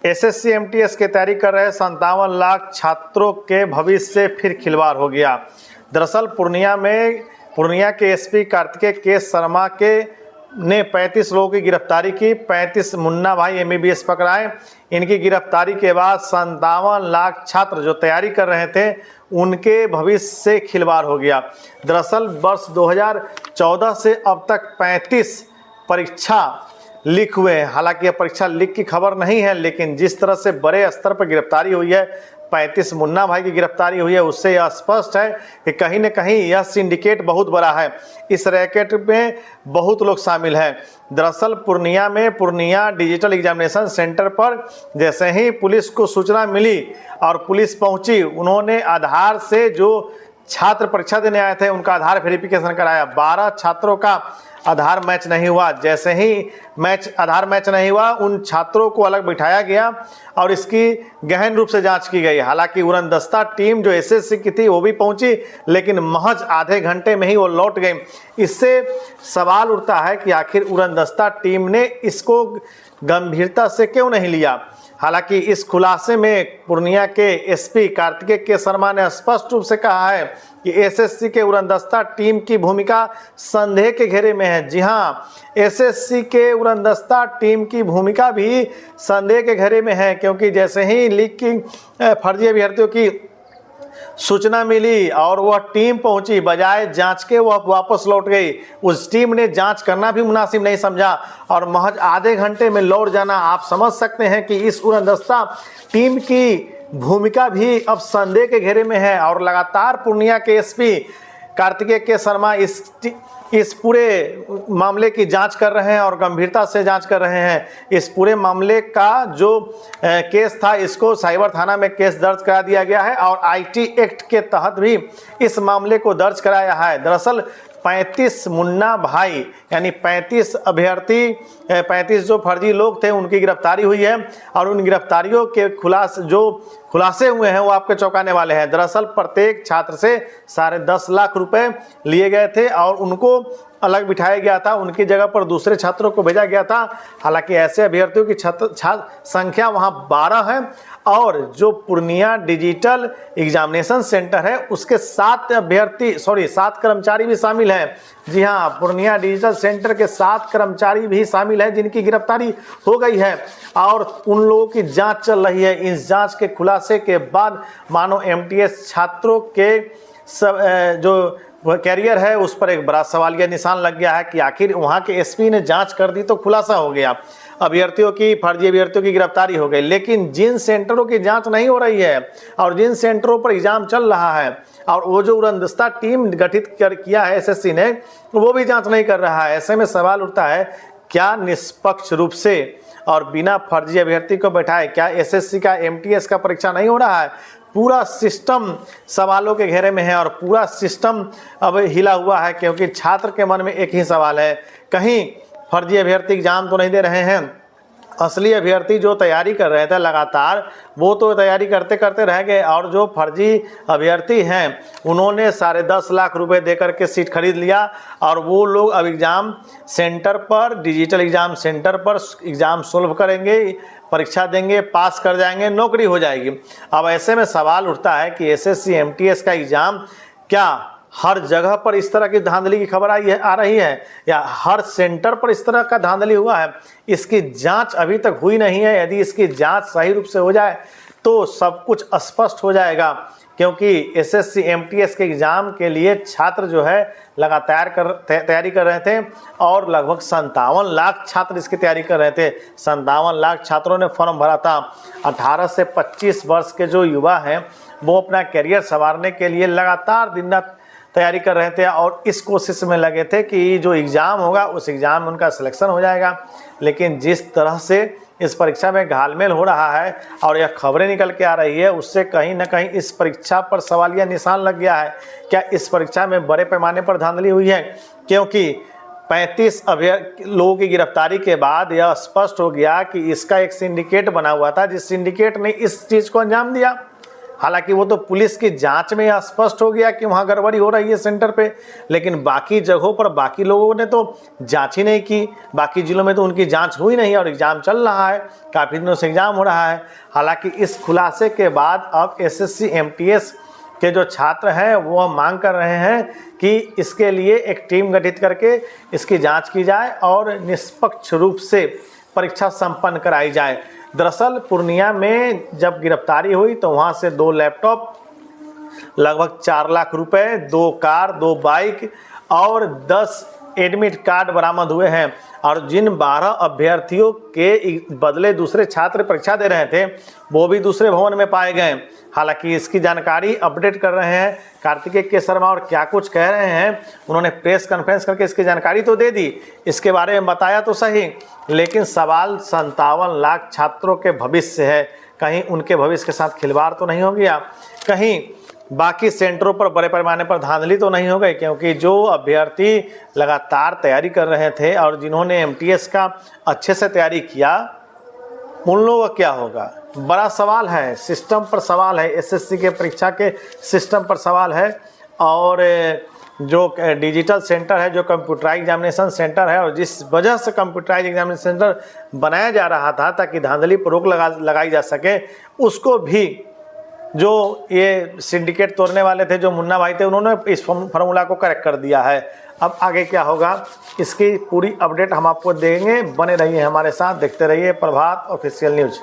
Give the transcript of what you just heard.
SSC MTS की तैयारी कर रहे 57 लाख छात्रों के भविष्य से फिर खिलवाड़ हो गया। दरअसल पूर्णिया के एसपी कार्तिकेय के शर्मा ने 35 लोगों की गिरफ्तारी की। 35 मुन्ना भाई एमबीबीएस पकड़ाए। इनकी गिरफ्तारी के बाद 57 लाख छात्र जो तैयारी कर रहे थे उनके भविष्य से खिलवाड़ हो गया। दरअसल वर्ष 2014 से अब तक 35 परीक्षा लीक हुए हैं। हालांकि यह परीक्षा लीक की खबर नहीं है, लेकिन जिस तरह से बड़े स्तर पर गिरफ्तारी हुई है, 35 मुन्ना भाई की गिरफ्तारी हुई है, उससे यह स्पष्ट है कि कहीं न कहीं यह सिंडिकेट बहुत बड़ा है। इस रैकेट में बहुत लोग शामिल हैं। दरअसल पूर्णिया डिजिटल एग्जामिनेशन सेंटर पर जैसे ही पुलिस को सूचना मिली और पुलिस पहुंची, उन्होंने आधार से जो छात्र परीक्षा देने आए थे उनका आधार वेरिफिकेशन कराया। 12 छात्रों का आधार मैच नहीं हुआ। जैसे ही आधार मैच नहीं हुआ, उन छात्रों को अलग बिठाया गया और इसकी गहन रूप से जांच की गई। हालांकि उड़नदस्ता टीम जो एसएससी की थी वो भी पहुंची, लेकिन महज आधे घंटे में ही वो लौट गई। इससे सवाल उठता है कि आखिर उड़नदस्ता टीम ने इसको गंभीरता से क्यों नहीं लिया। हालांकि इस खुलासे में पूर्णिया के एसपी कार्तिकेय के शर्मा ने स्पष्ट रूप से कहा है कि एसएससी के उड़नदस्ता टीम की भूमिका संदेह के घेरे में है। जी हां, एसएससी के उड़नदस्ता टीम की भूमिका भी संदेह के घेरे में है, क्योंकि जैसे ही लीक की फर्जी अभ्यर्थियों की सूचना मिली और वह टीम पहुंची, बजाय जांच के वह वापस लौट गई। उस टीम ने जांच करना भी मुनासिब नहीं समझा और महज आधे घंटे में लौट जाना, आप समझ सकते हैं कि इस उड़नदस्ता टीम की भूमिका भी अब संदेह के घेरे में है। और लगातार पूर्णिया के एसपी कार्तिकेय के शर्मा इस पूरे मामले की जांच कर रहे हैं और गंभीरता से जांच कर रहे हैं। इस पूरे मामले का जो केस था, इसको साइबर थाना में केस दर्ज करा दिया गया है और आईटी एक्ट के तहत भी इस मामले को दर्ज कराया है। दरअसल 35 मुन्ना भाई यानी 35 अभ्यर्थी, 35 जो फर्जी लोग थे उनकी गिरफ्तारी हुई है और उन गिरफ्तारियों के खुलासे हुए हैं वो आपके चौंकाने वाले हैं। दरअसल प्रत्येक छात्र से 10.5 लाख रुपए लिए गए थे और उनको अलग बिठाया गया था, उनकी जगह पर दूसरे छात्रों को भेजा गया था। हालांकि ऐसे अभ्यर्थियों की संख्या वहां 12 है और जो पूर्णिया डिजिटल एग्जामिनेशन सेंटर है उसके 7 कर्मचारी भी शामिल हैं। जी हां, पूर्णिया डिजिटल सेंटर के 7 कर्मचारी भी शामिल हैं जिनकी गिरफ्तारी हो गई है और उन लोगों की जांच चल रही है। इस जांच के खुलासे के बाद मानो एमटीएस छात्रों के जो कैरियर है उस पर एक बड़ा सवालिया निशान लग गया है कि आखिर वहां के एसपी ने जांच कर दी तो खुलासा हो गया, फर्जी अभ्यर्थियों की गिरफ्तारी हो गई, लेकिन जिन सेंटरों की जांच नहीं हो रही है और जिन सेंटरों पर एग्जाम चल रहा है और वो जो उड़नदस्ता टीम गठित किया है एसएससी ने, वो भी जांच नहीं कर रहा है। ऐसे में सवाल उठता है, क्या निष्पक्ष रूप से और बिना फर्जी अभ्यर्थी को बैठाए क्या एसएससी का एमटीएस का परीक्षा नहीं हो रहा है? पूरा सिस्टम सवालों के घेरे में है और पूरा सिस्टम अब हिला हुआ है, क्योंकि छात्र के मन में एक ही सवाल है, कहीं फर्जी अभ्यर्थी एग्जाम तो नहीं दे रहे हैं। असली अभ्यर्थी जो तैयारी कर रहे थे लगातार, वो तो तैयारी करते करते रह गए और जो फर्जी अभ्यर्थी हैं उन्होंने 10.5 लाख रुपए देकर के सीट खरीद लिया और वो लोग अब एग्ज़ाम सेंटर पर, डिजिटल एग्ज़ाम सेंटर पर एग्ज़ाम सोल्व करेंगे, परीक्षा देंगे, पास कर जाएंगे, नौकरी हो जाएगी। अब ऐसे में सवाल उठता है कि एसएससी एमटीएस का एग्ज़ाम क्या हर जगह पर इस तरह की धांधली की खबर आ रही है या हर सेंटर पर इस तरह का धांधली हुआ है? इसकी जांच अभी तक हुई नहीं है। यदि इसकी जांच सही रूप से हो जाए तो सब कुछ स्पष्ट हो जाएगा, क्योंकि एसएससी एमटीएस के एग्ज़ाम के लिए छात्र जो है लगातार तैयारी कर रहे थे और लगभग 57 लाख छात्र इसकी तैयारी कर रहे थे। 57 लाख छात्रों ने फॉर्म भरा था। 18 से 25 वर्ष के जो युवा हैं वो अपना करियर संवारने के लिए लगातार दिन रात तैयारी कर रहे थे और इस कोशिश में लगे थे कि जो एग्ज़ाम होगा उस एग्ज़ाम में उनका सिलेक्शन हो जाएगा। लेकिन जिस तरह से इस परीक्षा में घालमेल हो रहा है और यह खबरें निकल के आ रही है, उससे कहीं ना कहीं इस परीक्षा पर सवालिया निशान लग गया है। क्या इस परीक्षा में बड़े पैमाने पर धांधली हुई है? क्योंकि 35 लोगों की गिरफ्तारी के बाद यह स्पष्ट हो गया कि इसका एक सिंडिकेट बना हुआ था, जिस सिंडिकेट ने इस चीज़ को अंजाम दिया। हालांकि वो तो पुलिस की जांच में स्पष्ट हो गया कि वहाँ गड़बड़ी हो रही है सेंटर पे, लेकिन बाकी जगहों पर बाकी लोगों ने तो जांच ही नहीं की, बाकी जिलों में तो उनकी जांच हुई नहीं और एग्ज़ाम चल रहा है, काफ़ी दिनों से एग्ज़ाम हो रहा है। हालांकि इस खुलासे के बाद अब SSC MTS के जो छात्र हैं वो मांग कर रहे हैं कि इसके लिए एक टीम गठित करके इसकी जांच की जाए और निष्पक्ष रूप से परीक्षा संपन्न कराई जाए। दरअसल पूर्णिया में जब गिरफ्तारी हुई तो वहां से 2 लैपटॉप, लगभग 4 लाख रुपए, 2 कार, 2 बाइक और 10 एडमिट कार्ड बरामद हुए हैं। और जिन 12 अभ्यर्थियों के बदले दूसरे छात्र परीक्षा दे रहे थे वो भी दूसरे भवन में पाए गए। हालांकि इसकी जानकारी अपडेट कर रहे हैं कार्तिकेय के शर्मा और क्या कुछ कह रहे हैं, उन्होंने प्रेस कॉन्फ्रेंस करके इसकी जानकारी तो दे दी, इसके बारे में बताया तो सही, लेकिन सवाल 57 लाख छात्रों के भविष्य है। कहीं उनके भविष्य के साथ खिलवाड़ तो नहीं हो गया, कहीं बाकी सेंटरों पर बड़े पैमाने पर धांधली तो नहीं हो गई, क्योंकि जो अभ्यर्थी लगातार तैयारी कर रहे थे और जिन्होंने MTS का अच्छे से तैयारी किया उन लोगों का क्या होगा? बड़ा सवाल है, सिस्टम पर सवाल है, SSC के परीक्षा के सिस्टम पर सवाल है। और जो डिजिटल सेंटर है, जो कंप्यूटराइज एग्जामिनेशन सेंटर है, और जिस वजह से कंप्यूटराइज एग्जामिनेशन सेंटर बनाया जा रहा था ताकि धांधली पर रोक लगाई जा सके, उसको भी जो ये सिंडिकेट तोड़ने वाले थे, जो मुन्ना भाई थे, उन्होंने इस फार्मूला को करेक्ट कर दिया है। अब आगे क्या होगा इसकी पूरी अपडेट हम आपको देंगे, बने रहिए हमारे साथ, देखते रहिए प्रभात ऑफिशियल न्यूज़।